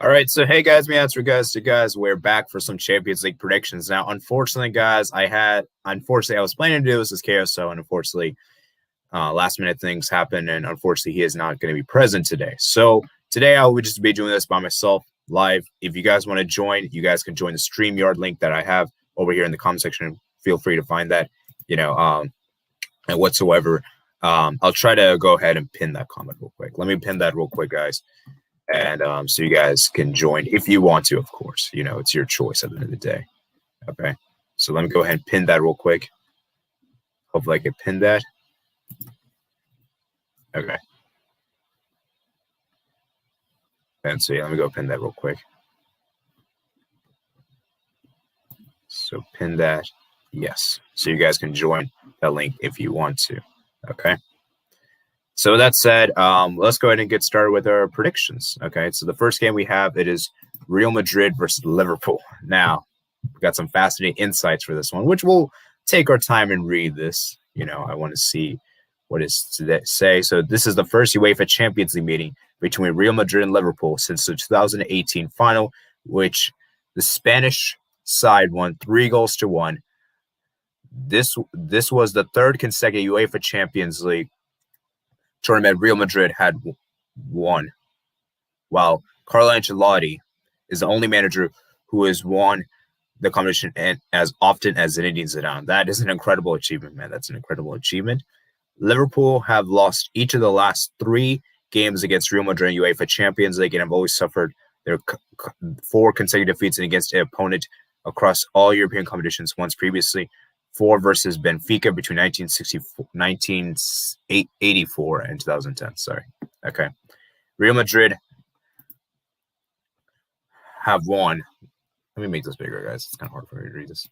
All right, so hey guys, me answer guys to guys. We're back for some Champions League predictions. Now, unfortunately, guys, I was planning to do this as KSO, and unfortunately, last minute things happen, and unfortunately, he is not going to be present today. So today, I will just be doing this by myself live. If you guys want to join, you guys can join the StreamYard link that I have over here in the comment section. Feel free to find that, and whatsoever. I'll try to go ahead and pin that comment real quick. Let me pin that real quick, guys. And so you guys can join if you want to, of course. It's your choice at the end of the day. Okay. So let me go ahead and pin that real quick. Hopefully I can pin that. Okay. And so yeah, let me go pin that real quick. So pin that. Yes. So you guys can join that link if you want to. Okay. So that said, let's go ahead and get started with our predictions. Okay, so the first game we have, it is Real Madrid versus Liverpool. Now, we've got some fascinating insights for this one, which we'll take our time and read this. I want to see what is to say. So this is the first UEFA Champions League meeting between Real Madrid and Liverpool since the 2018 final, which the Spanish side won 3-1. This was the third consecutive UEFA Champions League tournament Real Madrid had won, while Carlo Ancelotti is the only manager who has won the competition as often as Zinedine Zidane. That is an incredible achievement, man. That's an incredible achievement. Liverpool have lost each of the last 3 games against Real Madrid in UEFA Champions League and have always suffered their 4 consecutive defeats against an opponent across all European competitions once previously. 4 versus Benfica between 1984 and 2010. Sorry. Okay. Real Madrid have won. Let me make this bigger, guys. It's kind of hard for me to read this.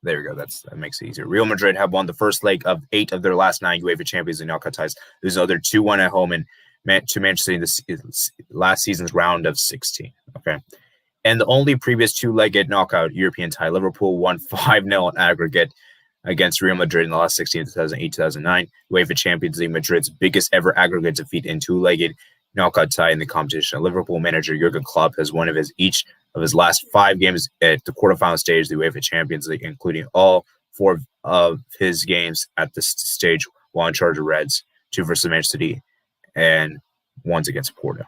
There we go. That makes it easier. Real Madrid have won the first leg of 8 of their last 9 UEFA Champions League knockout ties. There's another 2-1 at home to Manchester City in the last season's round of 16. Okay. And the only previous 2-legged knockout European tie, Liverpool won 5-0 in aggregate against Real Madrid in the last 16, 2008-2009. UEFA Champions League, Madrid's biggest ever aggregate defeat in 2-legged knockout tie in the competition. Liverpool manager Jurgen Klopp has won each of his last 5 games at the quarterfinal stage of the UEFA Champions League, including all 4 of his games at this stage while in charge of Reds, 2 versus Manchester City and 1 against Porto.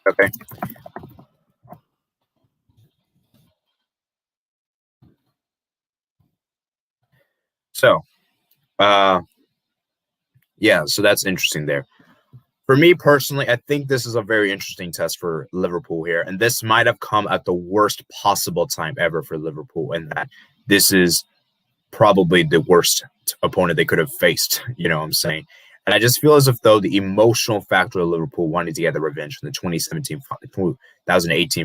Okay. So, so that's interesting there. For me personally, I think this is a very interesting test for Liverpool here, and this might have come at the worst possible time ever for Liverpool, in that this is probably the worst opponent they could have faced. You know what I'm saying? And I just feel as if though the emotional factor of Liverpool wanting to get the revenge from the 2018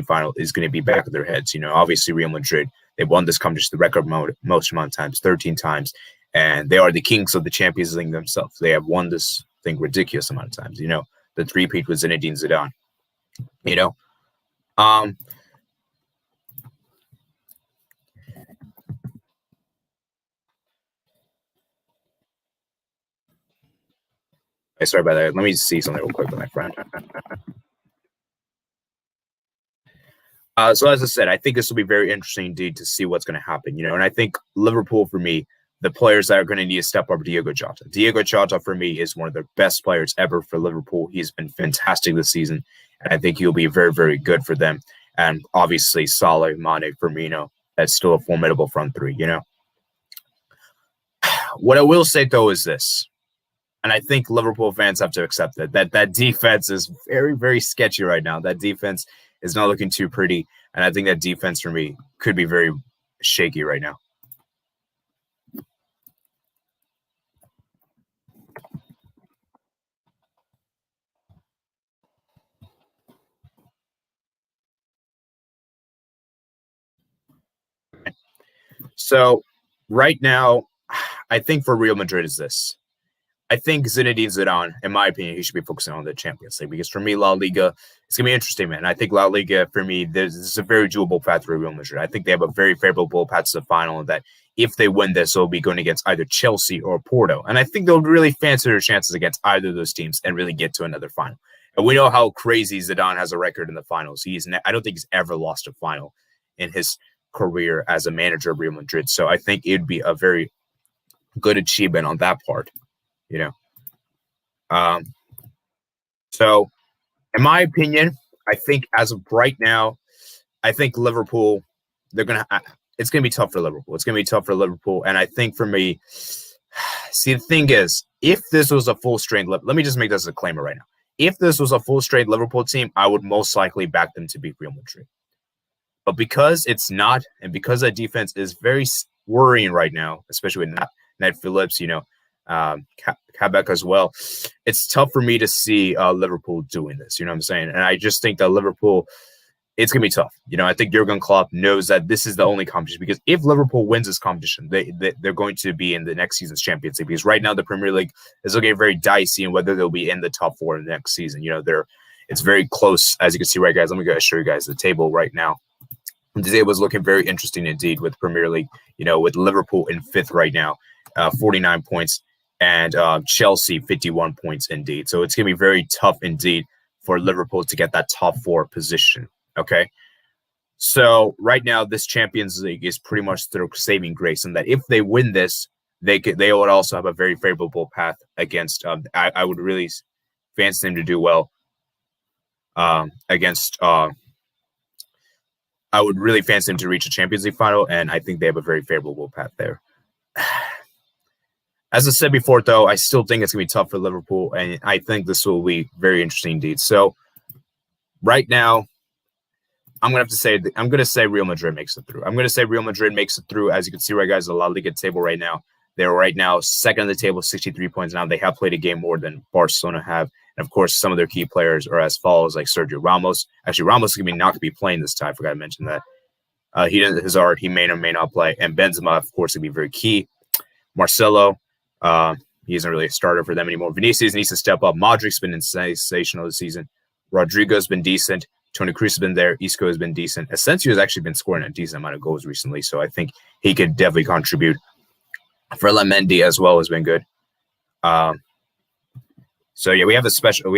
final is going to be back of their heads. Obviously Real Madrid, they won this competition the record most amount of times, 13 times, and they are the kings of the Champions League themselves. They have won this thing ridiculous amount of times. The three-peat with Zinedine Zidane. Sorry about that. Let me see something real quick with my friend. So as I said, I think this will be very interesting indeed to see what's going to happen. And I think Liverpool, for me, the players that are going to need to step up are Diogo Jota. Diogo Jota, for me, is one of the best players ever for Liverpool. He's been fantastic this season, and I think he'll be very, very good for them. And obviously, Salah, Mane, Firmino, that's still a formidable front 3, What I will say, though, is this. And I think Liverpool fans have to accept that defense is very, very sketchy right now. That defense is not looking too pretty. And I think that defense for me could be very shaky right now. So right now, I think for Real Madrid is this. I think Zinedine Zidane, in my opinion, he should be focusing on the Champions League, because for me, La Liga, it's going to be interesting, man. I think La Liga, for me, this is a very doable path for Real Madrid. I think they have a very favorable path to the final, that if they win this, they'll be going against either Chelsea or Porto. And I think they'll really fancy their chances against either of those teams and really get to another final. And we know how crazy Zidane has a record in the finals. I don't think he's ever lost a final in his career as a manager of Real Madrid. So I think it'd be a very good achievement on that part, So in my opinion, I think as of right now, I think Liverpool, it's going to be tough for Liverpool. It's going to be tough for Liverpool. And I think for me, see, the thing is, if this was a full-strength, let me just make this a disclaimer right now. If this was a full-strength Liverpool team, I would most likely back them to beat Real Madrid. But because it's not, and because that defense is very worrying right now, especially with Ned Phillips, Kabak as well, it's tough for me to see Liverpool doing this. You know what I'm saying? And I just think that Liverpool, it's going to be tough. I think Jurgen Klopp knows that this is the only competition, because if Liverpool wins this competition, they're going to be in the next season's Champions League, because right now the Premier League is looking very dicey and whether they'll be in the top 4 in the next season. It's very close, as you can see, right, guys? Let me go show you guys the table right now. Today was looking very interesting indeed with Premier League, with Liverpool in 5th right now, 49 points, and Chelsea 51 points indeed. So it's going to be very tough indeed for Liverpool to get that top 4 position. Okay. So right now, this Champions League is pretty much their saving grace, and that if they win this, they would also have a very favorable path against. I would really fancy them to do well against. I would really fancy them to reach a Champions League final, and I think they have a very favorable path there. As I said before, though, I still think it's going to be tough for Liverpool, and I think this will be very interesting indeed. So right now, I'm going to say Real Madrid makes it through. I'm going to say Real Madrid makes it through. As you can see, right, guys, the La Liga table right now. They're right now second on the table, 63 points. Now they have played a game more than Barcelona have. And, of course, some of their key players are as follows, like Sergio Ramos. Actually, Ramos is going to be not going to be playing this time. I forgot to mention that. He may or may not play. And Benzema, of course, will be very key. Marcelo, he isn't really a starter for them anymore. Vinicius needs to step up. Modric's been sensational this season. Rodrigo's been decent. Toni Kroos has been there. Isco has been decent. Asensio has actually been scoring a decent amount of goals recently, so I think he could definitely contribute. Ferland Mendy as well has been good. So yeah, we have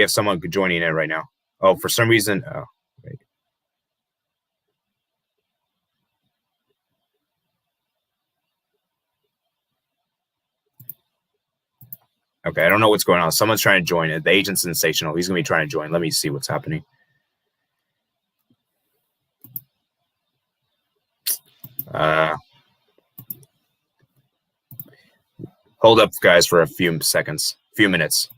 someone joining in right now. Oh, for some reason, wait. Okay, I don't know what's going on. Someone's trying to join it. The agent's sensational. He's gonna be trying to join. Let me see what's happening. Hold up, guys, for a few minutes.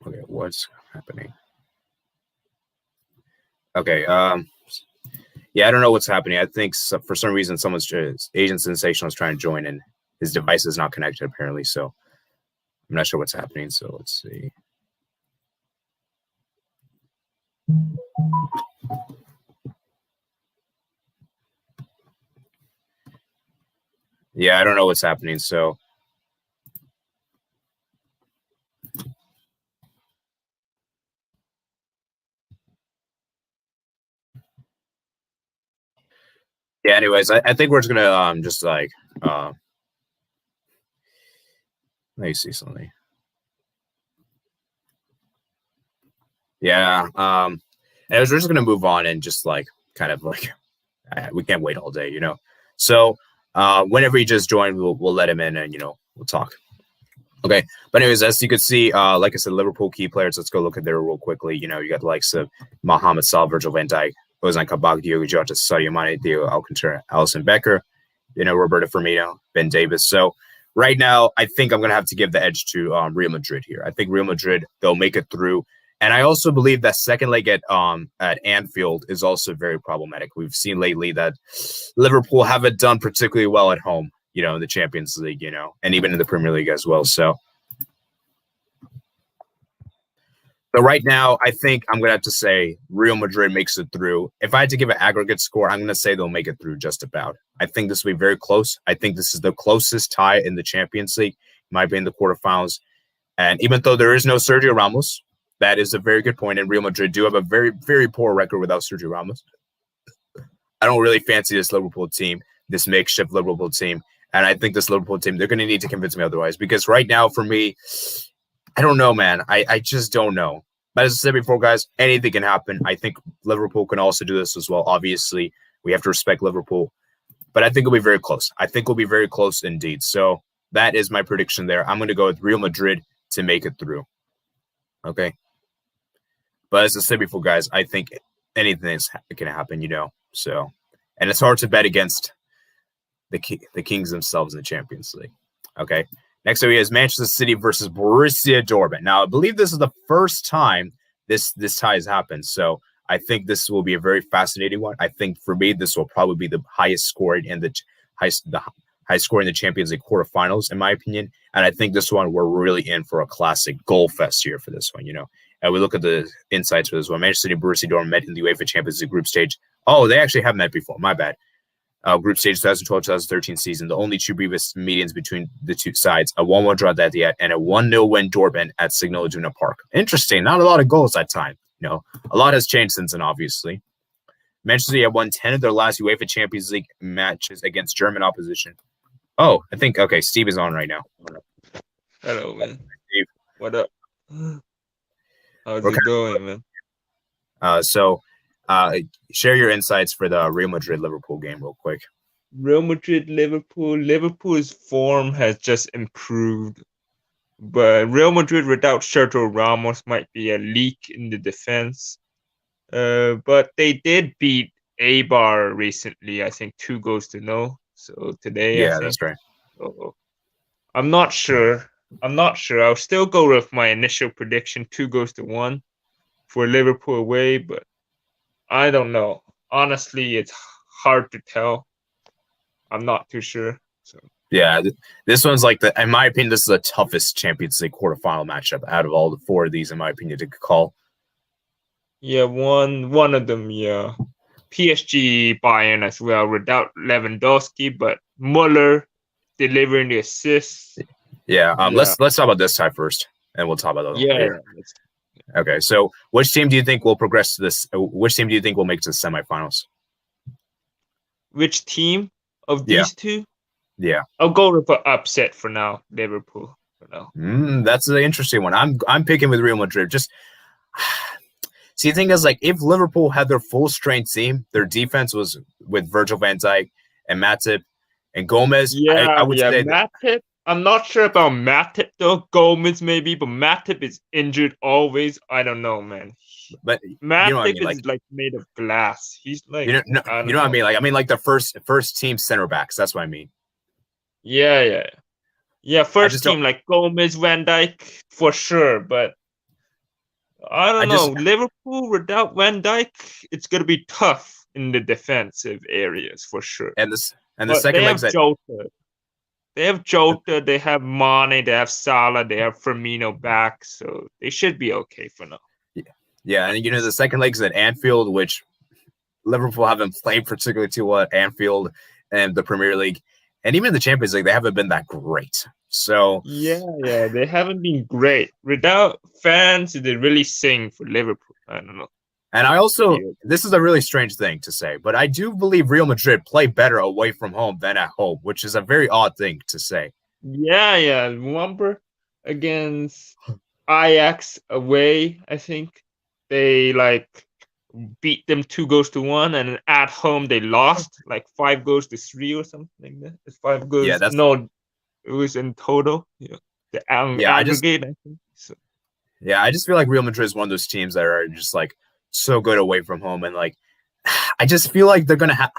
Okay, what's happening? Okay, yeah, I don't know what's happening. I think for some reason someone's Agent Sensational is trying to join, and his device is not connected apparently. So I'm not sure what's happening. So let's see. Yeah, I don't know what's happening. So yeah, anyways, I think we're just gonna just like let me see something. Yeah, and we're just gonna move on and just like kind of like we can't wait all day, you know. So whenever he just joined, we'll let him in and we'll talk. Okay, but anyways, as you can see, like I said, Liverpool key players. Let's go look at there real quickly. You got the likes of Mohamed Salah, Virgil van Dijk, Ozan Kabak, Diogo Jota, Sadio Mane, Diego Alcantara, Alisson Becker, Roberto Firmino, Ben Davis. So right now, I think I'm going to have to give the edge to Real Madrid here. I think Real Madrid, they'll make it through. And I also believe that second leg at Anfield is also very problematic. We've seen lately that Liverpool haven't done particularly well at home, in the Champions League, and even in the Premier League as well. So right now, I think I'm going to have to say Real Madrid makes it through. If I had to give an aggregate score, I'm going to say they'll make it through just about. I think this will be very close. I think this is the closest tie in the Champions League. Might be in the quarterfinals. And even though there is no Sergio Ramos, that is a very good point. And Real Madrid do have a very, very poor record without Sergio Ramos. I don't really fancy this Liverpool team, this makeshift Liverpool team. And I think this Liverpool team, they're going to need to convince me otherwise. Because right now, for me, I don't know, man. I just don't know. But as I said before, guys, anything can happen. I think Liverpool can also do this as well. Obviously, we have to respect Liverpool. But I think it'll be very close. I think we'll be very close indeed. So that is my prediction there. I'm going to go with Real Madrid to make it through. Okay. But as I said before, guys, I think anything can happen, So, and it's hard to bet against the Kings themselves in the Champions League. Okay. Next up, we have Manchester City versus Borussia Dortmund. Now, I believe this is the first time this tie has happened. So I think this will be a very fascinating one. I think for me, this will probably be the highest scoring in the high scoring in the Champions League quarterfinals, in my opinion. And I think this one, we're really in for a classic goal fest here for this one, And we look at the insights for this one. Manchester City and Borussia Dortmund met in the UEFA Champions League group stage. Oh, they actually have met before. My bad. Group stage 2012-2013 season. The only two previous meetings between the two sides, a 1-1 draw at the Etihad and a 1-0 win Dortmund at Signal Iduna Park. Interesting. Not a lot of goals that time. A lot has changed since then, obviously. Manchester City have won 10 of their last UEFA Champions League matches against German opposition. Oh, I think, okay, Steve is on right now. Hello, man. Steve. What up? How's it going, man? Share your insights for the Real Madrid-Liverpool game real quick. Real Madrid-Liverpool. Liverpool's form has just improved. But Real Madrid without Sergio Ramos might be a leak in the defense. But they did beat Eibar recently, I think 2-0. So today, I think. That's right. So, I'm not sure. I'll still go with my initial prediction, 2-1 for Liverpool away, but I don't know. Honestly, it's hard to tell. I'm not too sure. So. Yeah, this one's in my opinion, this is the toughest Champions League quarterfinal matchup out of all the four of these, in my opinion, to call. Yeah, one of them, yeah. PSG Bayern as well, without Lewandowski, but Muller delivering the assists. Yeah, let's talk about this tie first, and we'll talk about that later. Okay, so which team do you think will progress to this? Which team do you think will make it to the semifinals? Which team of these two? Yeah, I'll go with an upset for now, Liverpool for now. That's an interesting one. I'm picking with Real Madrid. Just see, the thing is, if Liverpool had their full strength team, their defense was with Virgil van Dijk and Matip and Gomez. I would say Matip. I'm not sure about Matip though. Gomez maybe, but Matip is injured always. I don't know, man. But Matip is made of glass. He's like, you know what I mean? I mean the first team center backs. That's what I mean. Yeah. First team like Gomez, Van Dijk for sure, but I don't know. Liverpool without Van Dijk, it's gonna be tough in the defensive areas for sure. And the second leg Jota. They have Jota, they have Mane, they have Salah, they have Firmino back, so they should be okay for now. Yeah, and the second leg's at Anfield, which Liverpool haven't played particularly too well at Anfield and the Premier League, and even the Champions League, they haven't been that great. So yeah, they haven't been great. Without fans, they really sing for Liverpool. I don't know. And this is a really strange thing to say, but I do believe Real Madrid play better away from home than at home, which is a very odd thing to say. Yeah. Remember against Ajax away, I think they beat them 2-1, and at home they lost 5-3 or something like that. It's 5 goals. Yeah, it was in total. Yeah, aggregate. I think so. Yeah, I just feel like Real Madrid is one of those teams that are just so good away from home, and I just feel like they're gonna have.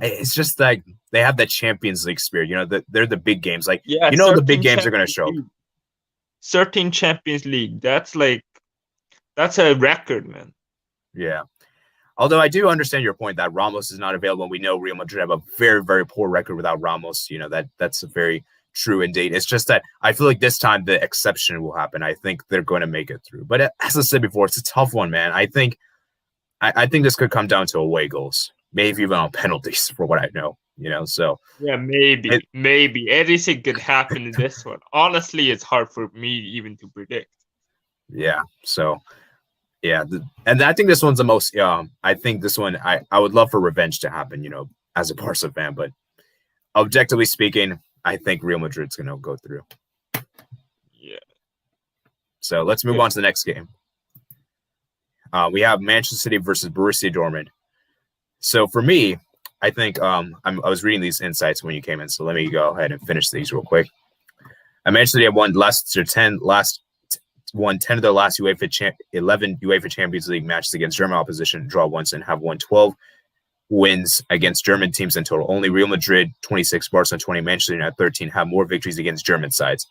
It's just they have that Champions League spirit. They're the big games. The big games are gonna show up. 13 Champions League. That's a record, man. Yeah. Although I do understand your point that Ramos is not available. We know Real Madrid have a very, very poor record without Ramos. That's very true indeed. It's just that I feel like this time the exception will happen. I think they're going to make it through. But as I said before, it's a tough one, man. I think this could come down to away goals, maybe even on penalties, for what I know. So Yeah, maybe anything could happen in this one. Honestly, it's hard for me even to predict. Yeah. So yeah, and I think this one's the most. I think this one I would love for revenge to happen. As a Barca fan, but objectively speaking, I think Real Madrid's going to go through. Yeah. So let's move on to the next game. We have Manchester City versus Borussia Dortmund. So for me, I think I was reading these insights when you came in. So let me go ahead and finish these real quick. Manchester City have won 10 of their last 11 UEFA Champions League matches against German opposition, draw once, and have won 12 wins against German teams in total. Only Real Madrid, 26, Barcelona, 20, Manchester United, 13, have more victories against German sides.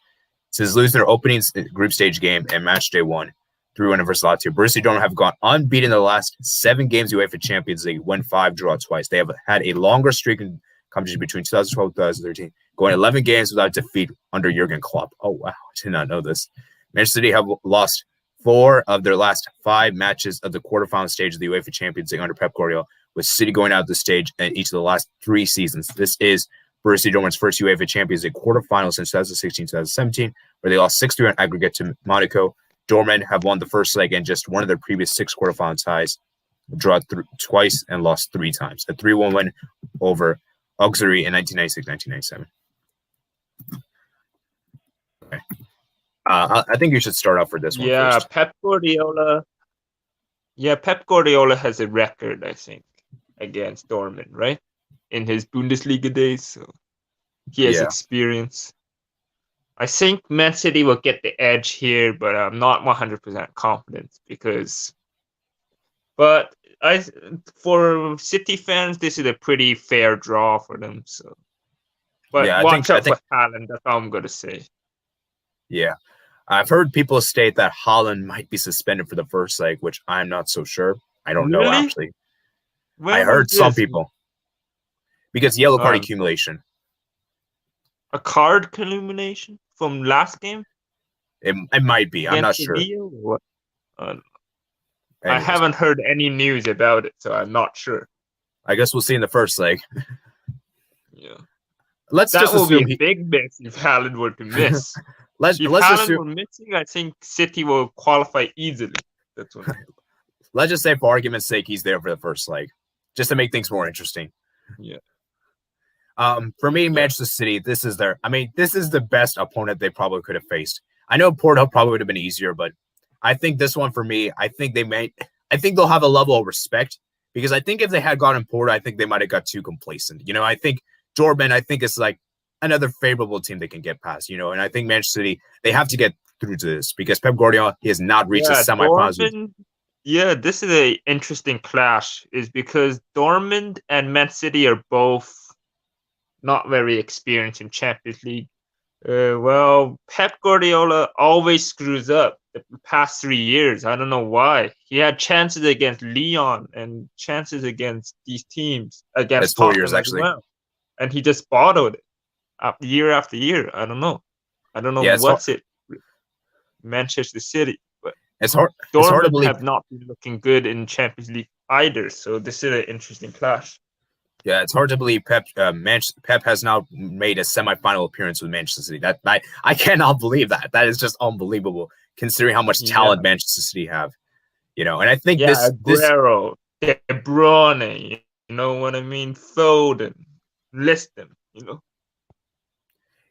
Since losing their opening group stage game and match day 1, 3-1 versus Lazio, Borussia Dortmund have gone unbeaten in the last 7 games of UEFA Champions League, won 5, draw twice. They have had a longer streak in competition between 2012 and 2013, going 11 games without defeat under Jurgen Klopp. Oh, wow. I did not know this. Manchester City have lost 4 of their last 5 matches of the quarterfinal stage of the UEFA Champions League under Pep Guardiola, with City going out of the stage in each of the last 3 seasons. This is Borussia Dortmund's first UEFA Champions League quarterfinal since 2016-2017, where they lost 6-3 on aggregate to Monaco. Dortmund have won the first leg in just one of their previous 6 quarterfinal ties, drawn twice and lost 3 times. A 3-1 win over Auxerre in 1996-1997. Okay. I think you should start off for this one first. Pep Guardiola. Yeah, Pep Guardiola has a record, I think, against Dortmund, right? In his Bundesliga days, so he has experience. I think Man City will get the edge here, but I'm not 100% confident But for City fans, this is a pretty fair draw for them. So, but watch out for Haaland. That's all I'm gonna say. Yeah. I've heard people state that Haaland might be suspended for the first leg, which I'm not so sure. I don't know, actually. I heard some people. Because yellow card accumulation. A card accumulation from last game? It might be. I'm not sure. I haven't heard any news about it, so I'm not sure. I guess we'll see in the first leg. Yeah. That will be a big miss if Haaland were to miss. If Haaland were missing, I think City will qualify easily. That's what. Let's just say, for argument's sake, he's there for the first leg, just to make things more interesting. Yeah. For me, Manchester City, this is the best opponent they probably could have faced. I know Porto probably would have been easier, but I think this one for me, I think they'll have a level of respect, because I think if they had gotten Porto, I think they might have got too complacent. I think Dortmund, is like another favorable team they can get past, and I think Manchester City, they have to get through to this, because Pep Guardiola, he has not reached the semifinals. Yeah, this is an interesting clash, is because Dortmund and Man City are both not very experienced in Champions League. Pep Guardiola always screws up the past 3 years. I don't know why. He had chances against Lyon and chances against these teams, against Tottenham 4 years actually, and he just bottled it year after year. I don't know what's it. Manchester City, but it's hard to believe. Have not been looking good in Champions League either. So this is an interesting clash. Yeah, it's hard to believe Pep has now made a semifinal appearance with Manchester City. That I cannot believe that. That is just unbelievable, considering how much talent Manchester City have. And I think Aguero, De Bruyne, you know what I mean? Foden, list them,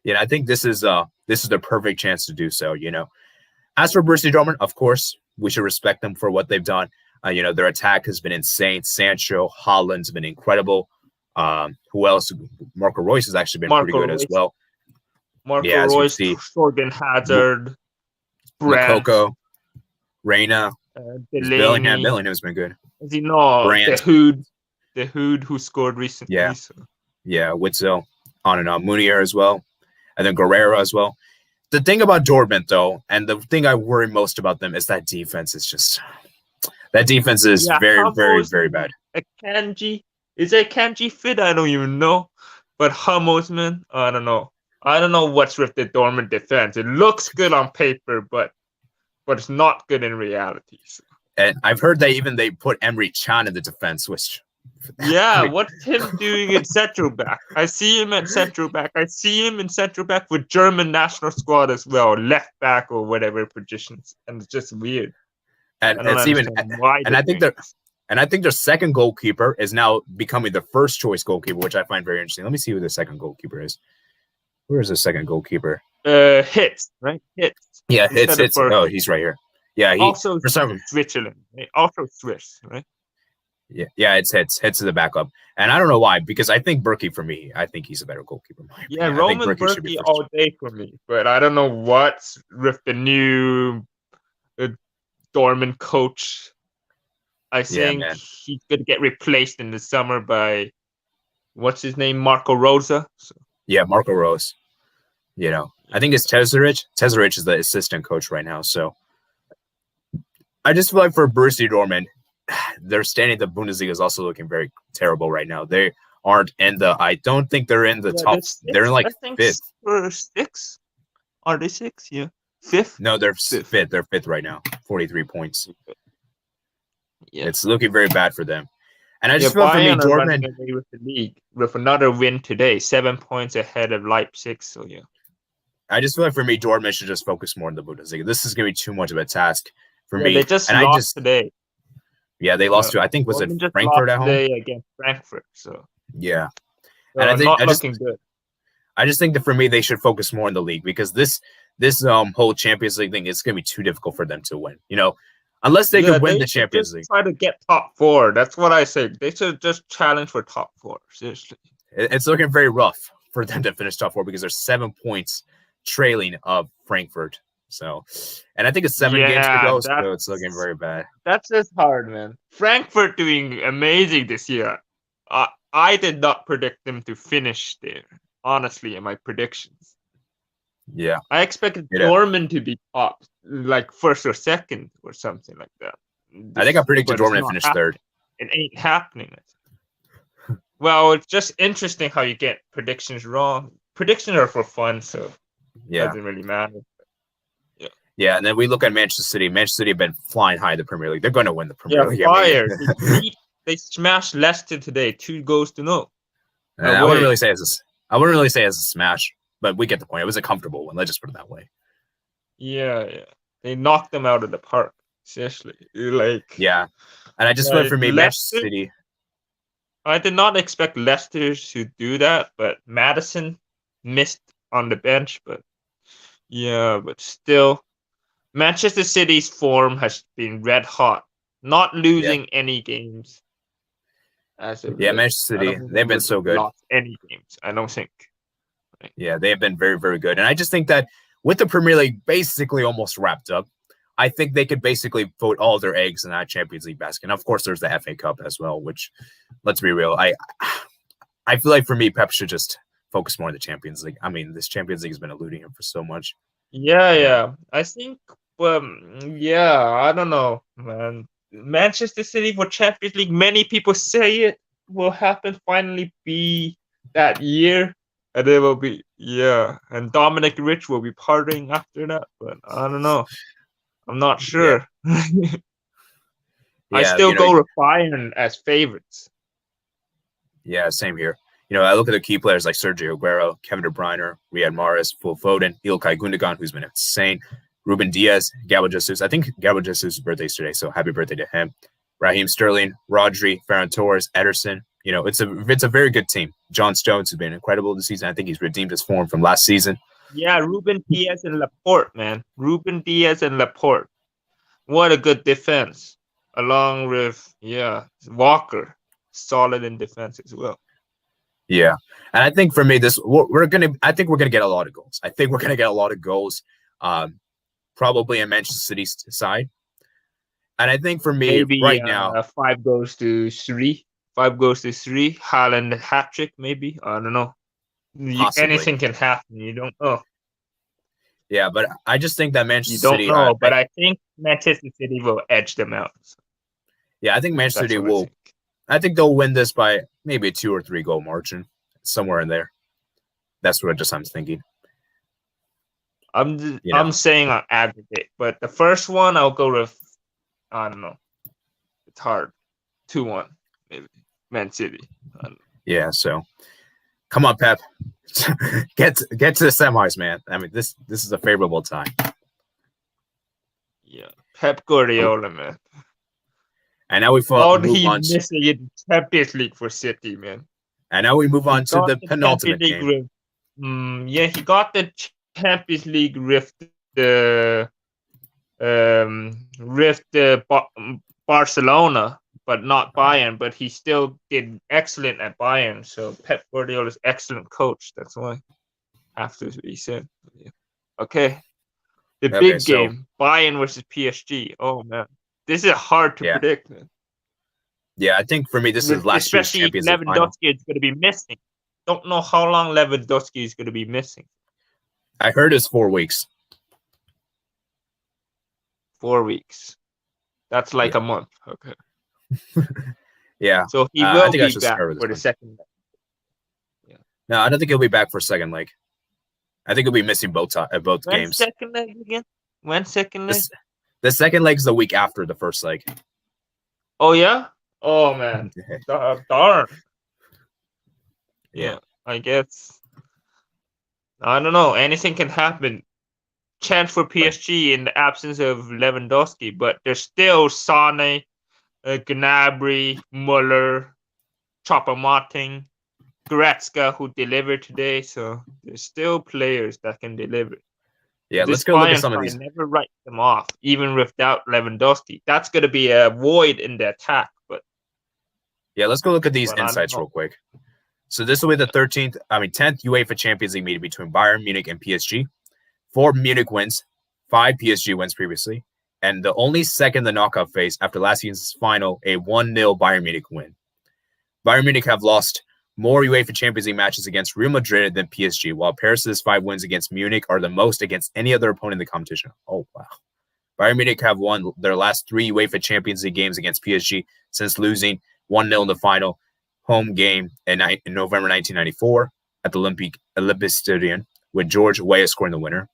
Yeah, I think this is the perfect chance to do so. As for Borussia Dortmund, of course, we should respect them for what they've done. Their attack has been insane. Sancho, Haaland's been incredible. Who else? Marco Reus has actually been pretty good as well. Marco Reus, Thorgan Hazard, Coco, Reina, Bellingham's been good. The Hood who scored recently. Yeah, Witzel, on and on. Munier as well, and then Guerrero as well. The thing about Dortmund, though, and the thing I worry most about them, is that defense is just... That defense is very, very, very bad. Is Akanji fit? I don't even know. But Hummels, man, I don't know. I don't know what's with the Dortmund defense. It looks good on paper, but it's not good in reality. So. And I've heard they put Emre Can in the defense, which Yeah, I mean, what's him doing in central back? I see him at central back. I see him in central back with German national squad as well, left back or whatever positions, and it's just weird. and I don't it's even, understand why and they're I think doing they're, this. and I think their second goalkeeper is now becoming the first choice goalkeeper, which I find very interesting. Let me see who the second goalkeeper is. Where's the second goalkeeper? Hits, right? Hits Yeah, instead of it's. for Oh, he's right here. Yeah, he also for some. Switzerland, right? Also Swiss, right? Yeah, it's hits to the backup, and I don't know why because I think Berkey for me, I think he's a better goalkeeper in my Yeah, opinion. I think Roman Berkey should be Berkey first. all day for me, but I don't know what's with the new uh, Dortmund coach. I Yeah, think man. he's gonna get replaced in the summer by what's his name, Marco Rosa. So, Yeah, Marco Rose. I think it's Teserich. Teserich is the assistant coach right now, so I just feel like for Borussia Dortmund, their standing in the Bundesliga is also looking very terrible right now. They aren't in the. I don't think they're in the yeah, top. they're They're in six. like I think fifth. for six. Are they six? Yeah, fifth. No, they're Fifth. fifth. They're fifth right now, 43 points. Yeah. It's looking very bad for them. And I Yeah, just feel for me, Bayern are running Dortmund. away with the league with another win today, 7 points ahead of Leipzig. So yeah. I just feel like for me, Dortmund should just focus more on the Bundesliga. This is going to be too much of a task for Yeah, they me. just And I lost just, today. yeah, they lost to, I think, was it Dortmund just Frankfurt lost at home? today against Frankfurt. So Yeah. And not looking good. I just think that for me, they should focus more on the league because this whole Champions League thing is going to be too difficult for them to win. Unless they Yeah, can win they the should Champions just League. try to get top four. That's what I say. They should just challenge for top four. Seriously. It's looking very rough for them to finish top four because they're 7 points trailing of Frankfurt. So, and I think it's 7 games to Yeah, go, so it's looking very bad. that's just hard, man. Frankfurt doing amazing this year. I did not predict them to finish there, honestly, in my predictions. Yeah. I expected Yeah. Dortmund to be top, like first or second or something like that. I think I predicted But it's Dortmund to not finish happening. third. It ain't happening. Well, it's just interesting how you get predictions wrong. Predictions are for fun, so it Yeah. doesn't really matter. Yeah, and then we look at Manchester City. Manchester City have been flying high in the Premier League. They're going to win the Premier League. Fire. They smashed Leicester today, 2-0. I wouldn't really say as a smash, but we get the point. It was a comfortable one. Let's just put it that way. Yeah. They knocked them out of the park. Seriously. Yeah. And I just went for me, Manchester City. I did not expect Leicester to do that, but Maddison missed on the bench. But still, Manchester City's form has been red hot, not losing any games. Manchester City, they've been so good. Lost any games, I don't think. Right. Yeah, they have been very, very good. And I just think that with the Premier League basically almost wrapped up, I think they could basically put all their eggs in that Champions League basket. And of course, there's the FA Cup as well, which, let's be real, I feel like for me, Pep should just focus more on the Champions League. I mean, this Champions League has been eluding him for so much. Yeah. I think, I don't know, man. Manchester City for Champions League, many people say it will happen, finally be that year. And they will be, and Dominic Rich will be partying after that. But I don't know. I'm not sure. I still go with Bayern as favorites. Yeah, same here. I look at the key players like Sergio Aguero, Kevin De Bruyne, Riyad Mahrez, Phil Foden, Ilkay Gundogan, who's been insane, Ruben Diaz, Gabriel Jesus. I think Gabriel Jesus' birthday is today, so happy birthday to him. Raheem Sterling, Rodri, Ferran Torres, Ederson. It's a very good team. John Stones has been incredible this season. I think he's redeemed his form from last season. Yeah, Ruben Diaz and Laporte, man. Ruben Diaz and Laporte. What a good defense. Along with, Walker. Solid in defense as well. Yeah. And I think for me, we're gonna get a lot of goals. I think we're gonna get a lot of goals, probably in Manchester City's side. And I think for me, maybe, right now, 5-3. 5-3. Haaland hat trick, maybe. I don't know. Possibly. Anything can happen. You don't know. Yeah, but I just think that Manchester City. You don't know, but I think Manchester City will edge them out. Yeah, I think Manchester City will. I think they'll win this by maybe a 2 or 3 goal margin, somewhere in there. That's what I'm thinking. I'm saying on aggregate, but the first one I'll go with, I don't know. It's hard. 2-1, maybe. Man City. Yeah, so come on, Pep. get to the semis, man. I mean, this is a favorable time. Yeah, Pep Guardiola, man. And now we All move he's on. missing in Champions League for City, man. And now we move He on to got the the penultimate Champions League game. yeah, he got the Champions League the Barcelona, but not Bayern. But he still did excellent at Bayern. So Pep Guardiola is excellent coach. That's why. After he said, yeah. Okay, the Okay, big so game, Bayern versus PSG. Oh man, this is hard to yeah, predict, man. yeah. I think for me, this is last year's Especially Champions League final. Lewandowski is going to be missing. Don't know how long Lewandowski is going to be missing. I heard it's 4 weeks. 4 weeks. That's like a month. Okay. Yeah. So he I will think I be should back start with for this the one. second leg. Yeah. No, I don't think he'll be back for second leg. I think he'll be missing both games. Second leg again? When second leg? The second leg is the week after the first leg. Oh yeah? Oh man. Darn. Yeah. I guess. I don't know. Anything can happen. Chance for PSG in the absence of Lewandowski, but there's still Sane, Gnabry, Muller, Choupo-Moting, Goretzka, who delivered today. So there's still players that can deliver. Yeah, This let's go look at Bayern some of these. never write them off, even without Lewandowski. That's going to be a void in the attack. But yeah, let's go look at these insights real quick. So this will be the 10th UEFA Champions League meeting between Bayern Munich and PSG. 4 Munich wins, 5 PSG wins previously, and the only second in the knockout phase after last season's final, a 1-0 Bayern Munich win. Bayern Munich have lost more UEFA Champions League matches against Real Madrid than PSG, while Paris's 5 wins against Munich are the most against any other opponent in the competition. Oh, wow. Bayern Munich have won their last 3 UEFA Champions League games against PSG since losing 1-0 in the final home game in November 1994 at the Olympic Stadium, with George Weah scoring the winner.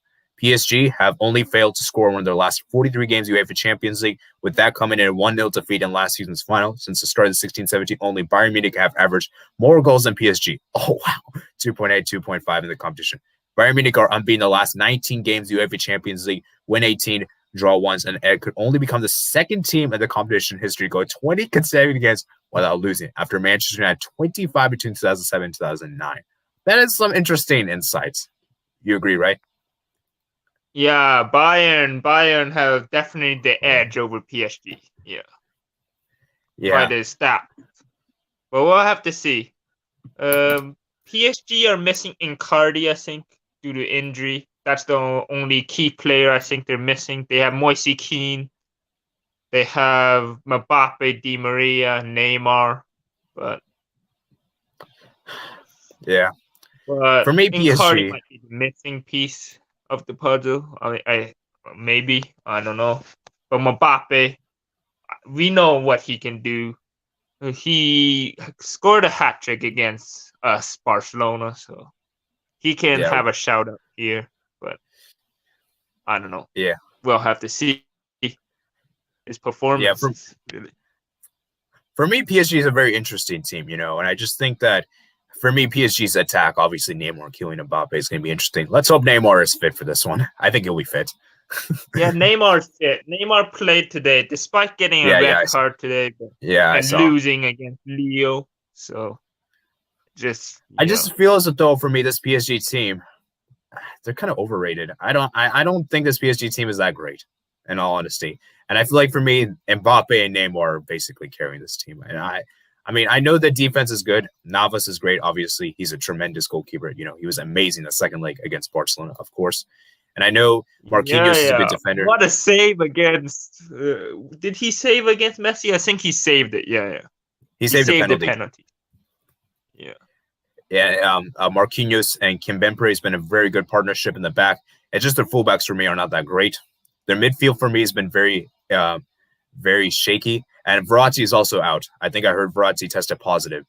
PSG have only failed to score one of their last 43 games of UEFA Champions League, with that coming in a 1-0 defeat in last season's final. Since the start of the 16-17, only Bayern Munich have averaged more goals than PSG. Oh, wow. 2.8, 2.5 in the competition. Bayern Munich are unbeaten the last 19 games of UEFA Champions League, win 18, draw once, and it could only become the second team in the competition history to go 20 consecutive games without losing, after Manchester United 25 between 2007 and 2009. That is some interesting insights. You agree, right? Yeah, Bayern have definitely the edge over PSG. Yeah. By the stat. But we'll have to see. PSG are missing Icardi, I think, due to injury. That's the only key player I think they're missing. They have Moise Kean. They have Mbappe, Di Maria, Neymar. But yeah. But for me, Icardi PSG might be the missing piece of the puzzle. I don't know. But Mbappe, we know what he can do. He scored a hat trick against us, Barcelona, so he can have a shout out here. But I don't know. Yeah, we'll have to see his performance. Yeah, for me, PSG is a very interesting team, and I just think that for me, PSG's attack, obviously Neymar killing Mbappe is going to be interesting. Let's hope Neymar is fit for this one. I think he'll be fit. Yeah, Neymar's fit. Neymar played today, despite getting a red card today. And losing against Leo. So, I just feel as though for me, this PSG team, they're kind of overrated. I don't think this PSG team is that great, in all honesty. And I feel like for me, Mbappe and Neymar are basically carrying this team. And I know the defense is good. Navas is great. Obviously, he's a tremendous goalkeeper. He was amazing the second leg against Barcelona, of course. And I know Marquinhos is a good defender. What a save against! Did he save against Messi? I think he saved it. Yeah. He saved the penalty. Yeah. Marquinhos and Kimpembe has been a very good partnership in the back. It's just their fullbacks for me are not that great. Their midfield for me has been very, very shaky. And Verratti is also out. I think I heard Verratti tested positive.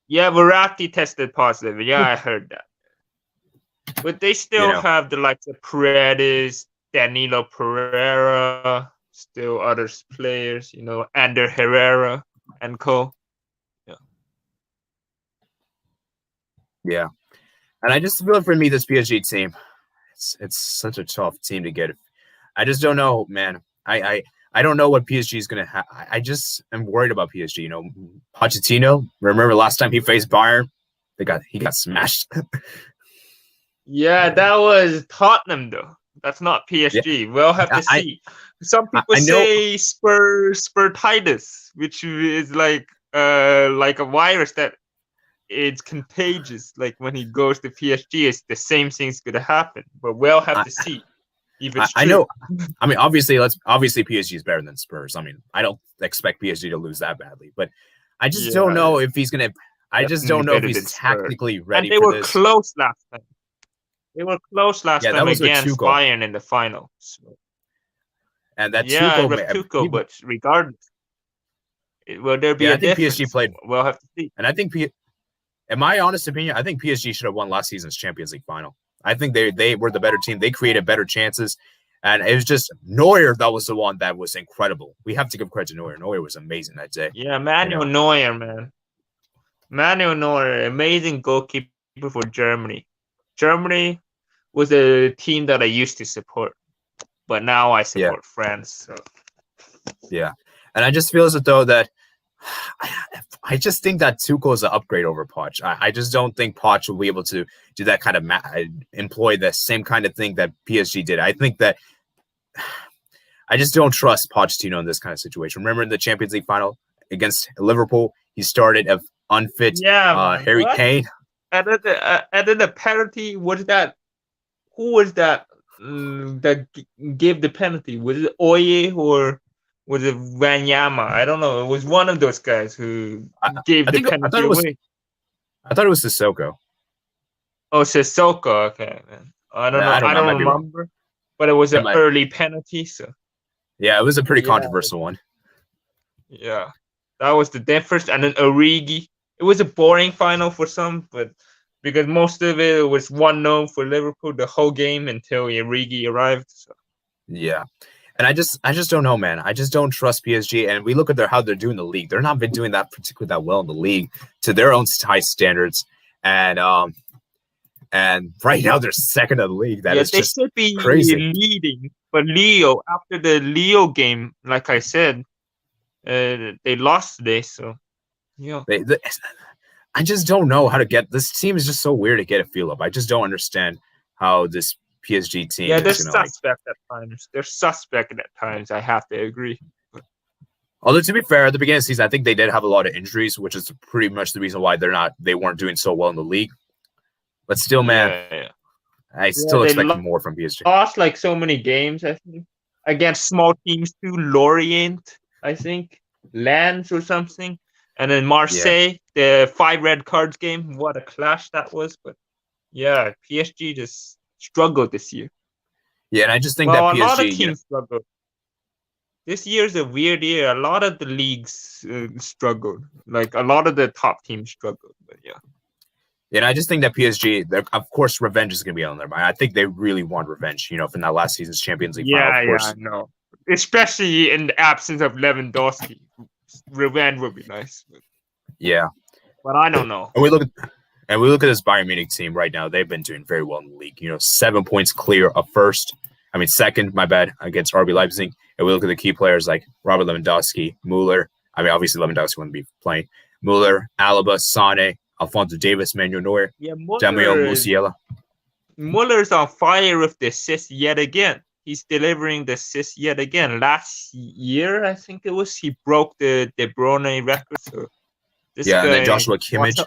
Yeah, Verratti tested positive. Yeah, I heard that. But they still have the likes of Paredes, Danilo Pereira, still other players, Ander Herrera and co. Yeah. Yeah. And I just feel for me, this PSG team, it's such a tough team to get. I just don't know, man. I don't know what PSG is gonna have. I just am worried about PSG. You know, Pochettino. Remember last time he faced Bayern, he got smashed. Yeah, that was Tottenham though. That's not Yeah, PSG. We'll have to I see. Some people I know. say Spurtitis, which is like a virus that it's contagious. Like when he goes to PSG, it's the same thing's gonna happen. But we'll have I, to see if it's I true. know. I mean, obviously PSG is better than Spurs. I mean, I don't expect PSG to lose that badly, but I just don't Yeah, know yeah, if he's gonna. I just definitely don't know if better he's than Spurs. tactically And ready they for were this. close last time. They were close last Yeah, time that was with against Tuchel, Bayern in the final. So, and that yeah, with Tuchel, Tuchel, but regardless, will there be yeah, a I think PSG difference? played, We'll have to see. and I think in my honest opinion, I think PSG should have won last season's Champions League final. I think they were the better team. They created better chances, and it was just Neuer that was the one that was incredible. We have to give credit to Neuer. Neuer was amazing that day. Yeah, You Manuel know, Neuer, man. Manuel Neuer, amazing goalkeeper for Germany. Germany was a team that I used to support, but now I yeah, support France. So. yeah. And I just feel as though that I just think that Tuchel is an upgrade over Poch. I just don't think Poch will be able to do that kind of employ the same kind of thing that PSG did. I think that I just don't trust Pochettino in this kind of situation. Remember in the Champions League final against Liverpool, he started a unfit Yeah, man. Harry What? Kane. And then the penalty, was that? Who was that that gave the penalty? Was it Oye or was it Wanyama? I don't know. It was one of those guys who I, gave I the think penalty away. I thought it was Sissoko. Oh, Sissoko. Okay, man. I don't know. I don't I know. I might don't be wrong. remember, but it was It an might. early penalty. So Yeah, it was a pretty yeah, controversial one. yeah, that was the difference. And then Origi. It was a boring final for some, but because most of it was 1-0 for Liverpool the whole game until Origi arrived. So. Yeah. And I just don't know, man. I just don't trust PSG. And we look at how they're doing the league. They're not been doing that particularly that well in the league to their own high standards. And right now they're second in the league. That Yeah, is they just should be crazy. leading. But Leo, after the Leo game, like I said, they lost today. So, yeah. I just don't know how to get this team is just so weird to get a feel of. I just don't understand how this PSG team Yeah, they're is gonna like. suspect at times. They're suspect at times. I have to agree. Although to be fair, at the beginning of the season, I think they did have a lot of injuries, which is pretty much the reason why they weren't doing so well in the league. But still, man, Yeah. I Yeah, still they expect more from PSG. lost like so many games, I think, against small teams too. Lorient, I think, Lens or something, and then Yeah, Marseille, the 5 red cards game. What a clash that was! But yeah, PSG just struggled this year. yeah, and I just think that Well, a lot of PSG, teams struggled. This year's a weird year. A lot of the leagues struggled. Like a lot of the top teams struggled. But yeah. and I just think that PSG, of course, revenge is going to be on their mind. I think they really want revenge, from that last season's Champions League final. Of Yeah, course, I know. Especially in the absence of Lewandowski, revenge would be nice. yeah. But I don't know. And we look at this Bayern Munich team right now. They've been doing very well in the league. 7 points clear of second, my bad, against RB Leipzig. And we look at the key players like Robert Lewandowski, Mueller. I mean, obviously Lewandowski wouldn't be playing. Mueller, Alaba, Sane, Alphonso Davies, Manuel Neuer, Yeah, Damian Musiala. Muller's on fire with the assist yet again. He's delivering the assist yet again. Last year, I think it was, he broke the De Bruyne record. So this Yeah, guy, and then Joshua Kimmich.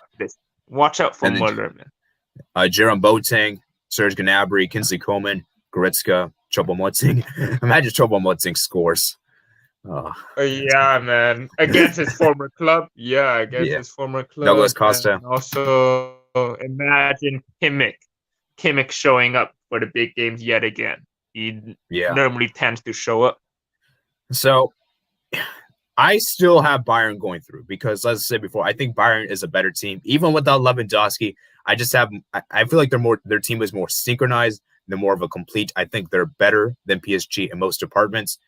Watch out for And then Muller, man. Jerome Boateng, Serge Gnabry, Kingsley Coman, Goretzka, Choupo-Moting. Imagine Choupo-Moting scores. Yeah, man. Against his former club. Yeah, against Yeah. his former club. Douglas Costa. And also, imagine Kimmich showing up for the big games yet again. He normally tends to show up. So I still have Bayern going through because, as I said before, I think Bayern is a better team. Even without Lewandowski, I feel like their team is more synchronized. They're more of a complete. I think they're better than PSG in most departments.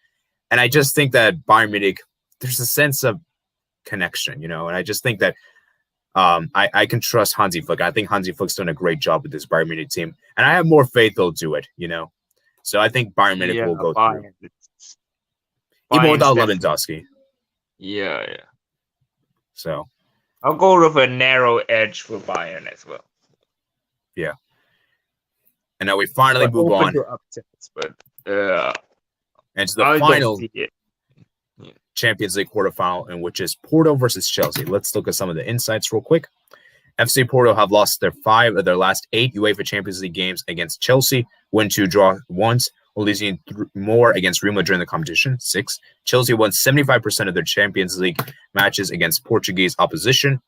And I just think that Bayern Munich, there's a sense of connection, and I just think that I can trust Hansi Flick. I think Hansi Flick's done a great job with this Bayern Munich team, and I have more faith they'll do it. So I think Bayern Munich will go through, even without Lewandowski. Yeah. So I'll go with a narrow edge for Bayern as well. Yeah. And now we finally move on to upsets, but and to the final Champions League quarterfinal, in which is Porto versus Chelsea. Let's look at some of the insights real quick. FC Porto have lost their 5 of their last 8 UEFA Champions League games against Chelsea, win 2, draw 1, losing more against Real Madrid in the competition, 6. Chelsea won 75% of their Champions League matches against Portuguese opposition,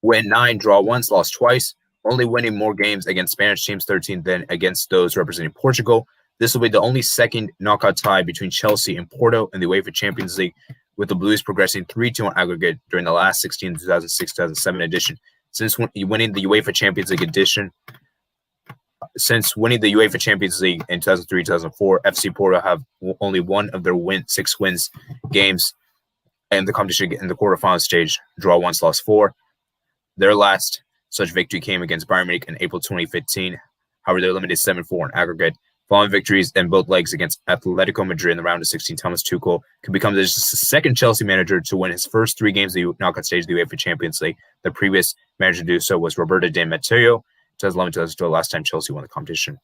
win 9, draw 1, lost twice, only winning more games against Spanish teams, 13, than against those representing Portugal. This will be the only second knockout tie between Chelsea and Porto in the UEFA Champions League, with the Blues progressing 3-2 on aggregate during the last 16 2006-2007 edition. Since winning the UEFA Champions League in 2003-2004, FC Porto have only one of their 6 wins games in the competition in the quarterfinal stage, draw 1, lost 4. Their last such victory came against Bayern Munich in April 2015. However, they're limited 7-4 in aggregate. Following victories in both legs against Atletico Madrid in the round of 16, Thomas Tuchel could become the second Chelsea manager to win his first 3 games of the knockout stage of the UEFA Champions League. The previous manager to do so was Roberto Di Matteo, 2011-2012, the last time Chelsea won the competition.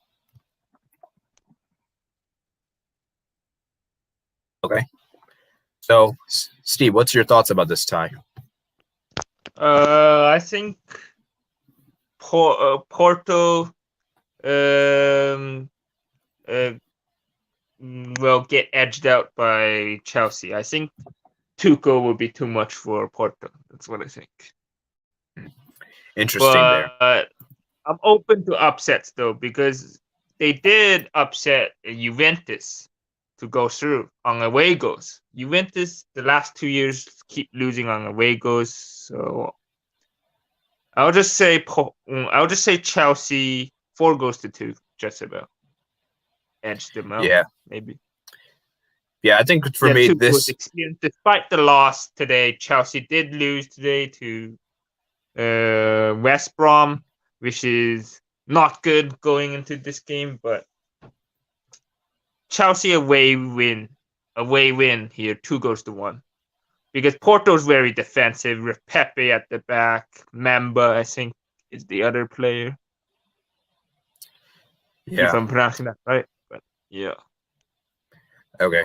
Okay. So, Steve, what's your thoughts about this tie? I think Porto will get edged out by Chelsea. I think Tuchel will be too much for Porto. That's what I think. Interesting there. I'm open to upsets though, because they did upset Juventus to go through on away goals. Juventus the last 2 years keep losing on away goals, so I'll just say Chelsea 4-2, just about. Edge them out. Yeah, maybe. Yeah, I think for me, this experience. Despite the loss today, Chelsea did lose today to West Brom, which is not good going into this game. But Chelsea away win here, 2-1, because Porto's very defensive. With Pepe at the back, Mamba I think is the other player. Yeah, if I'm pronouncing that right. But yeah. Okay.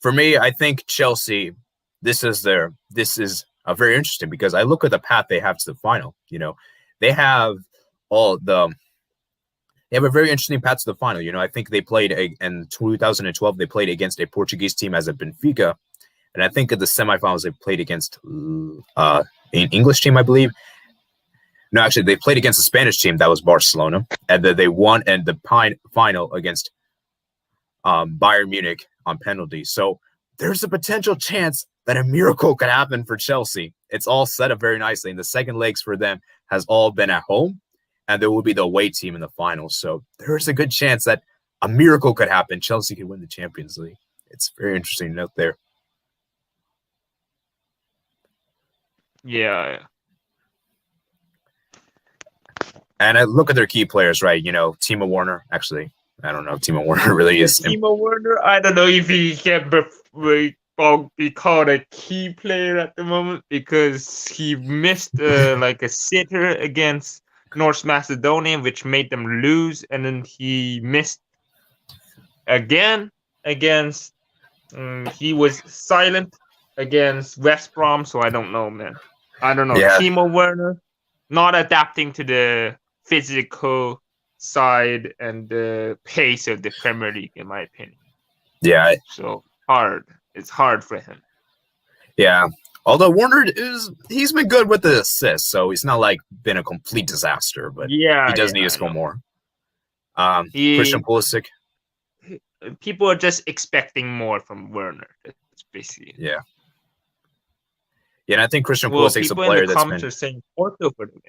For me, I think Chelsea, this is very interesting, because I look at the path they have to the final. They have a very interesting path to the final. I think they played in 2012, they played against a Portuguese team as a Benfica. And I think in the semifinals, they played against an English team, I believe. No, actually, they played against a Spanish team, that was Barcelona. And then they won in the final against Bayern Munich on penalties. So there's a potential chance that a miracle could happen for Chelsea. It's all set up very nicely. And the second legs for them has all been at home. And there will be the away team in the finals. So there is a good chance that a miracle could happen. Chelsea could win the Champions League. It's very interesting to note there. Yeah. And I look at their key players, right? Timo Werner. Actually, I don't know if Timo Werner really is. Timo Werner, I don't know if he can be called a key player at the moment, because he missed like a sitter against North Macedonia, which made them lose, and then he missed again against. He was silent against West Brom, so I don't know, man. I don't know. Yeah. Timo Werner not adapting to the physical side and the pace of the Premier League, in my opinion. Yeah. So hard. It's hard for him. Yeah. Although Werner he's been good with the assists, so he's not like been a complete disaster, but he does need to score more. Christian Pulisic. People are just expecting more from Werner. That's basically. Yeah. Yeah, and I think Christian Pulisic's a player that's been. People in the comments are saying Porto for the win.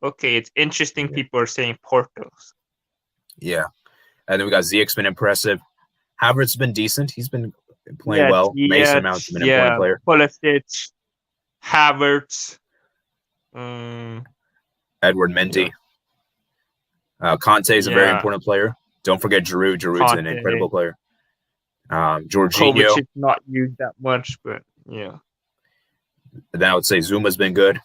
Okay, it's interesting. Yeah. People are saying Porto. Yeah, and then we got Ziyech's been impressive. Havertz's been decent. He's been playing well. Mason Mount's been an important player. Pulisic. Havertz. Edward Mendy. Conte is a very important player. Don't forget Giroud. Giroud's an incredible player. Jorginho. Kovacic not used that much, but yeah. Then I would say Zuma's been good.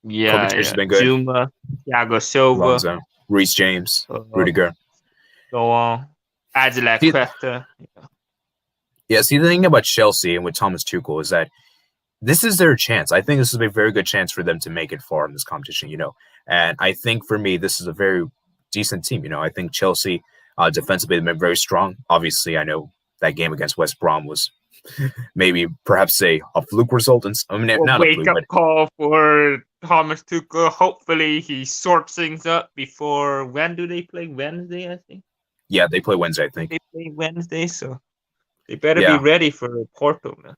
Yeah, Kovacic has been good. Zuma, Thiago Silva, Alonso, Reece James, Rudiger. So on. Azpilicueta. Yeah, see, the thing about Chelsea and with Thomas Tuchel is that this is their chance. I think this is a very good chance for them to make it far in this competition, And I think for me, this is a very decent team. I think Chelsea defensively have been very strong. Obviously, I know that game against West Brom was maybe perhaps a fluke result. Not a wake-up call for Thomas Tuchel. Hopefully, he sorts things up before. When do they play? Wednesday, I think. Yeah, they play Wednesday, I think. They play Wednesday, so they better be ready for Porto, man.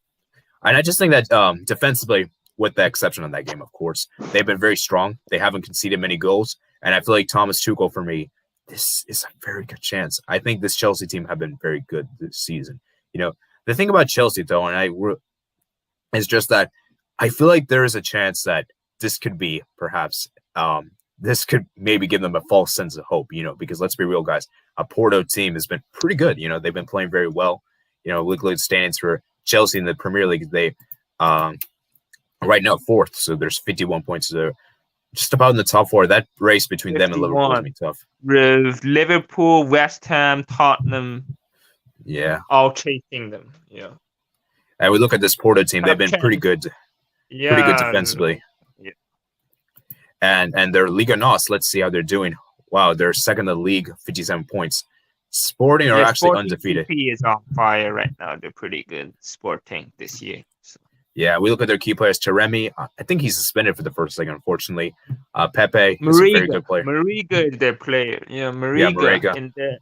And I just think that defensively, with the exception of that game, of course, they've been very strong. They haven't conceded many goals. And I feel like Thomas Tuchel, for me, this is a very good chance. I think this Chelsea team have been very good this season. The thing about Chelsea, though, is just that I feel like there is a chance that this could be perhaps this could maybe give them a false sense of hope, because let's be real, guys. A Porto team has been pretty good. They've been playing very well. Looking at standings for Chelsea in the Premier League, they right now 4th, so there's 51 points. They're just about in the top 4. That race between them and Liverpool is going to be tough. With Liverpool, West Ham, Tottenham, all chasing them. Yeah. And we look at this Porto team; they've been pretty good, pretty good defensively. Yeah. And their Liga NOS, let's see how they're doing. Wow, they're second in the league, 57 points. Sporting are actually undefeated. CP is on fire right now. They're pretty good, Sporting, this year. So. Yeah, we look at their key players. Taremi, I think he's suspended for the first leg, unfortunately. Pepe is a very good player. Mariga is their player. Yeah, Mariga.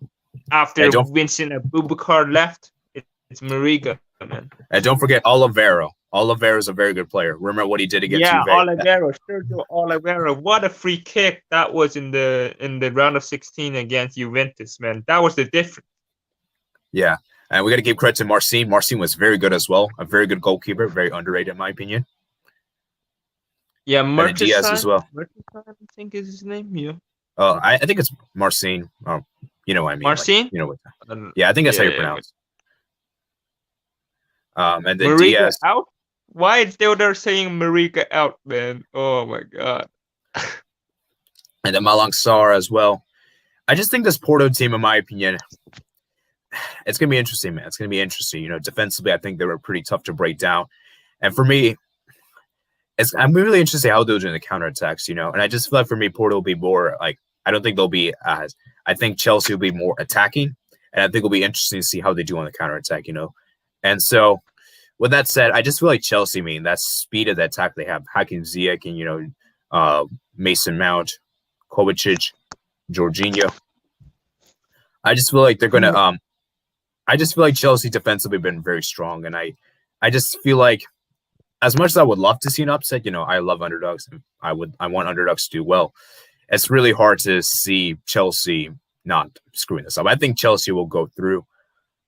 After Vincent Abubakar left, it's Mariga, man. And don't forget Olivero. Olivero is a very good player. Remember what he did against Juve? Sergio Olivero. What a free kick that was in the round of 16 against Juventus, man. That was the difference. Yeah, and we got to give credit to Marcin. Marcin was very good as well. A very good goalkeeper. Very underrated, in my opinion. Yeah, Marcin Diaz as well. Marcin, I think is his name. Yeah. I think it's Marcin. You know what I mean? Marcin? Yeah, I think that's how you pronounce it. And then Mariga Diaz out? Why is they're saying Mariga out, man? Oh my god. And then Malang Sarr as well. I just think this Porto team, in my opinion, it's gonna be interesting, man. It's gonna be interesting. Defensively, I think they were pretty tough to break down. And for me, I'm really interested in how they'll do in the counterattacks, And I just feel like for me, Porto will be more like I don't think they'll be as I think Chelsea will be more attacking, and I think it'll be interesting to see how they do on the counterattack, And so, with that said, I just feel like Chelsea, that speed of the attack they have, Hakim Ziyech and, Mason Mount, Kovacic, Jorginho. I just feel like they're going to I just feel like Chelsea defensively have been very strong, and I just feel like as much as I would love to see an upset, I love underdogs. I want underdogs to do well. It's really hard to see Chelsea not screwing this up. I think Chelsea will go through.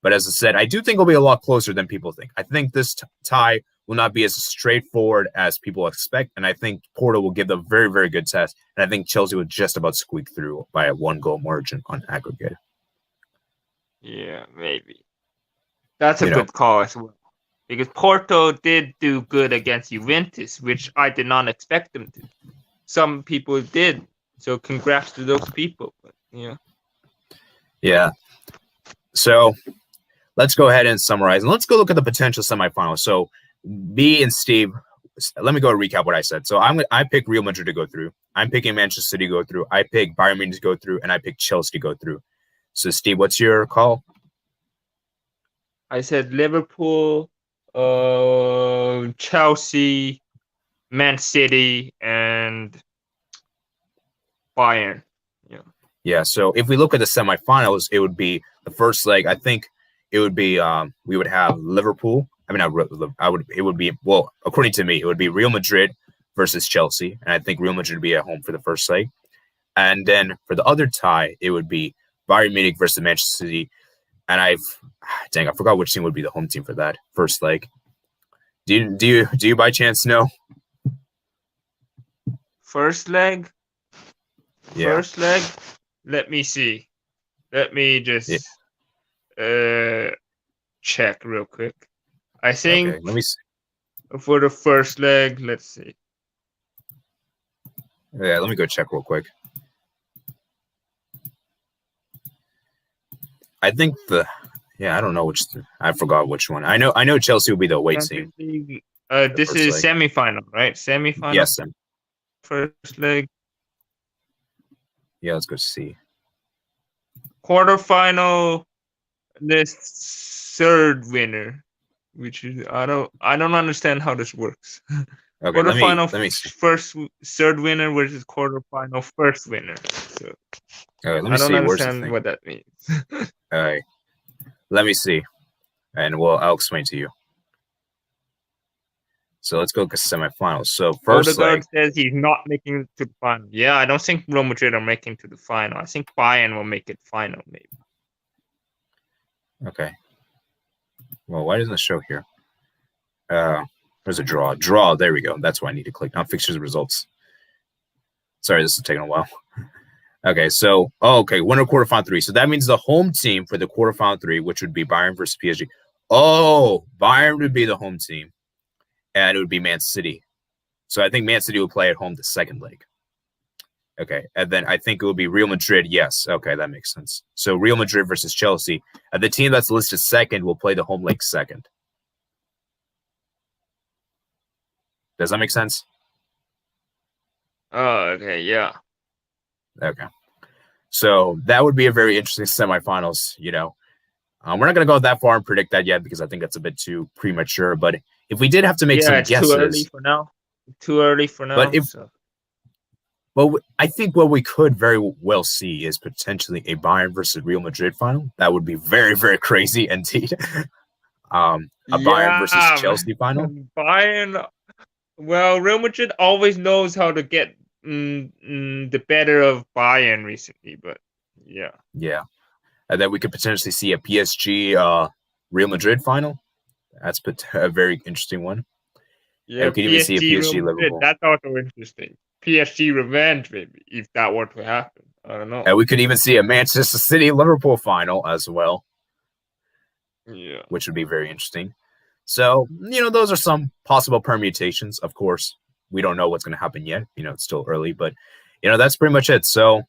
But as I said, I do think it'll be a lot closer than people think. I think this tie will not be as straightforward as people expect. And I think Porto will give them a very, very good test. And I think Chelsea will just about squeak through by a 1-goal margin on aggregate. Yeah, maybe. That's a good call as well. Because Porto did do good against Juventus, which I did not expect them to. Some people did. So congrats to those people. But, yeah. So let's go ahead and summarize. And let's go look at the potential semifinals. So me and Steve, let me go recap what I said. So I pick Real Madrid to go through. I'm picking Manchester City to go through. I pick Bayern Munich to go through. And I pick Chelsea to go through. So Steve, what's your call? I said Liverpool, Chelsea, Man City, and Bayern. Yeah, so if we look at the semifinals, it would be the first leg. I think it would be we would have Liverpool. It would be according to me, it would be Real Madrid versus Chelsea, and I think Real Madrid would be at home for the first leg. And then for the other tie, it would be Bayern Munich versus Manchester City. And I forgot which team would be the home team for that first leg. Do you by chance know? First leg. Yeah. First leg. Let me see. Let me just check real quick. I think Okay. Let me see. for the first leg, let's see. Yeah, let me go check real quick. I think I don't know I forgot which one. I know Chelsea will be the away team. This first is leg. semi-final, right? Semi-final. Yes. First leg. Yeah, let's go see. Quarterfinal. This third winner, which is I don't understand how this works. Okay, let me see. Third winner versus quarterfinal first winner. So Okay, let me I don't see. Where's the understand thing? what that means. All right. Let me see. And I'll explain to you. So let's go to semifinals. So first leg. Odegaard says he's not making it to the final. Yeah, I don't think Real Madrid are making to the final. I think Bayern will make it final, maybe. Okay. Well, why doesn't it show here? There's a draw. Draw. There we go. That's why I need to click. Not fixtures results. Sorry, this is taking a while. Okay, so winner quarterfinal 3. So that means the home team for the quarterfinal 3, which would be Bayern versus PSG. Oh, Bayern would be the home team, and it would be Man City. So I think Man City would play at home the second leg. Okay, and then I think it would be Real Madrid. Yes, okay, that makes sense. So Real Madrid versus Chelsea. The team that's listed second will play the home leg second. Does that make sense? Oh, okay, yeah. Okay. So that would be a very interesting semifinals, you know. We're not going to go that far and predict that yet because I think that's a bit too premature. But if we did have to make some guesses. Too early for now. Too early for now. Well, I think what we could very well see is potentially a Bayern versus Real Madrid final. That would be very, very crazy indeed. Bayern versus Chelsea final. Bayern. Well, Real Madrid always knows how to get the better of Bayern recently, but yeah. Yeah. And then we could potentially see a PSG Real Madrid final. That's a very interesting one. Yeah, we could even see a PSG Liverpool. That's also interesting. PSG revenge, maybe, if that were to happen. I don't know. And we could even see a Manchester City Liverpool final as well. Yeah. Which would be very interesting. So, you know, those are some possible permutations. Of course, we don't know what's going to happen yet. You know, it's still early, but, you know, that's pretty much it. So,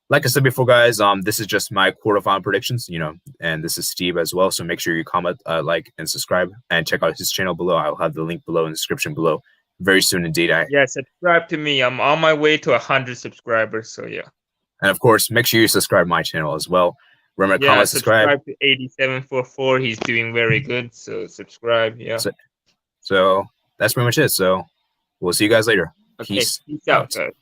like I said before, guys, this is just my quarterfinal predictions, you know, and this is Steve as well. So make sure you comment, like, and subscribe, and check out his channel below. I'll have the link below in the description below very soon indeed. Subscribe to me. I'm on my way to 100 subscribers, so yeah. And of course, make sure you subscribe my channel as well. Remember, comment, subscribe to 8744. He's doing very good, so subscribe. Yeah. So that's pretty much it. So we'll see you guys later. Okay, peace out, guys.